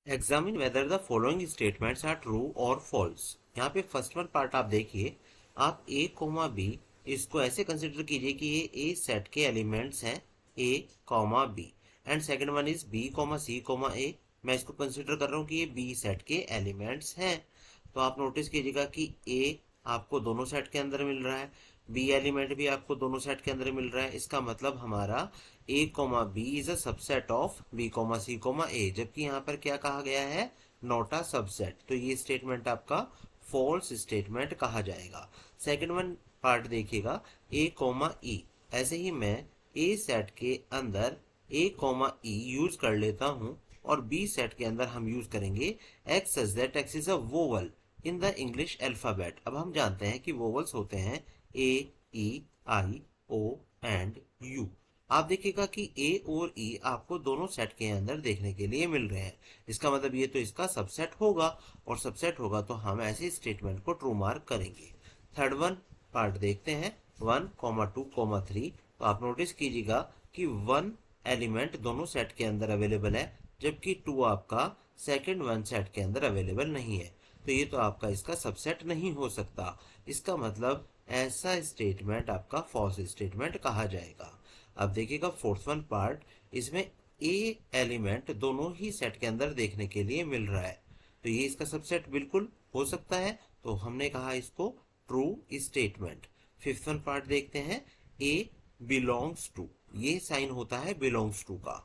Examine whether the following statements are true और false. यहाँ पे फर्स्ट वन पार्ट आप देखिए, आप ए कोमा बी इसको ऐसे कंसिडर कीजिए कि ये ए सेट के एलिमेंट्स हैं, A comma B. And second one is B comma C comma A, मैं इसको कंसिडर कर रहा हूँ कि ये बी सेट के एलिमेंट्स हैं। तो आप नोटिस कीजिएगा कि ए आपको दोनों सेट के अंदर मिल रहा है, बी एलिमेंट भी आपको दोनों सेट के अंदर मिल रहा है। इसका मतलब हमारा A comma B is a subset of B comma C comma A, जबकि यहाँ पर क्या कहा गया है, नॉट अ सबसेट। तो ये स्टेटमेंट आपका फॉल्स स्टेटमेंट कहा जाएगा। सेकंड वन पार्ट देखिएगा, ए कोमा ई, ऐसे ही मैं ए सेट के अंदर ए कोमा ई यूज कर लेता हूं और बी सेट के अंदर हम यूज करेंगे x such that X is a vowel in the English alphabet. अब हम जानते हैं कि वोवल्स होते हैं ए, ई, आई, ओ एंड यू। आप देखिएगा कि ए और ई आपको दोनों सेट के अंदर देखने के लिए मिल रहे हैं। इसका मतलब ये तो इसका सबसेट होगा, और सबसेट होगा तो हम ऐसे स्टेटमेंट को ट्रू मार्क करेंगे। थर्ड वन पार्ट देखते हैं, 1, 2, 3। तो आप नोटिस कीजिएगा कि 1 एलिमेंट दोनों सेट के अंदर अवेलेबल है, जबकि 2 आपका सेकंड वन सेट के अंदर अवेलेबल नहीं है। तो ये तो आपका इसका सबसेट नहीं हो सकता। इसका मतलब ऐसा स्टेटमेंट आपका फॉल्स स्टेटमेंट कहा जाएगा। अब देखिएगा फोर्थ वन पार्ट, इसमें ए एलिमेंट दोनों ही सेट के अंदर देखने के लिए मिल रहा है, तो ये इसका सबसेट बिल्कुल हो सकता है, तो हमने कहा इसको true statement. Fifth one part देखते हैं, ए बिलोंग्स टू, ये साइन होता है बिलोंग्स टू का,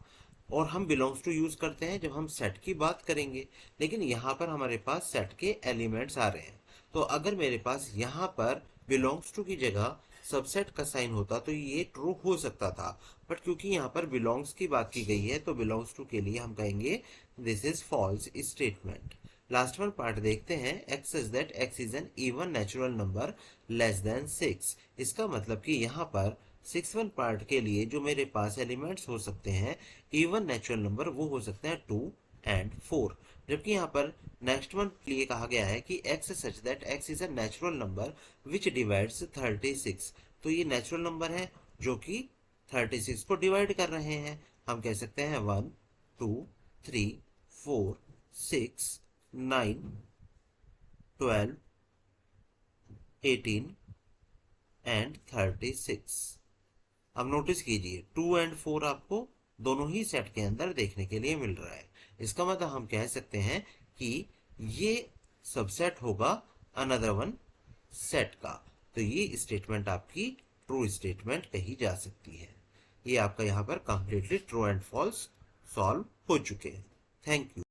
और हम बिलोंग्स टू यूज करते हैं जब हम सेट की बात करेंगे, लेकिन यहाँ पर हमारे पास सेट के एलिमेंट्स आ रहे हैं। तो अगर मेरे पास यहाँ पर बिलोंग्स टू की जगह सबसेट का साइन होता तो ये ट्रू हो सकता था, बट क्योंकि यहाँ पर बिलोंग्स की बात की गई है तो बिलोंग्स टू के लिए हम कहेंगे this is false statement. Last one part देखते हैं, X is that X is an even natural number less than 6। इसका मतलब कि यहाँ पर 6th पार्ट के लिए जो मेरे पास एलिमेंट्स हो सकते हैं इवन नेचुरल नंबर, वो हो सकते हैं 2 एंड 4। जबकि यहाँ पर नेक्स्ट वन के लिए कहा गया है कि x such that x is a natural number which divides 36। तो ये नेचुरल नंबर है जो कि 36 को डिवाइड कर रहे हैं। हम कह सकते हैं 1, 2, 3, 4, 6, 9, 12, 18 एंड 36। अब नोटिस कीजिए 2 एंड 4 आपको दोनों ही सेट के अंदर देखने के लिए मिल रहा है। इसका मतलब हम कह सकते हैं कि ये सबसेट होगा अनदर वन सेट का। तो ये स्टेटमेंट आपकी ट्रू स्टेटमेंट कही जा सकती है। ये आपका यहाँ पर completely true and false solve हो चुके हैं। Thank you.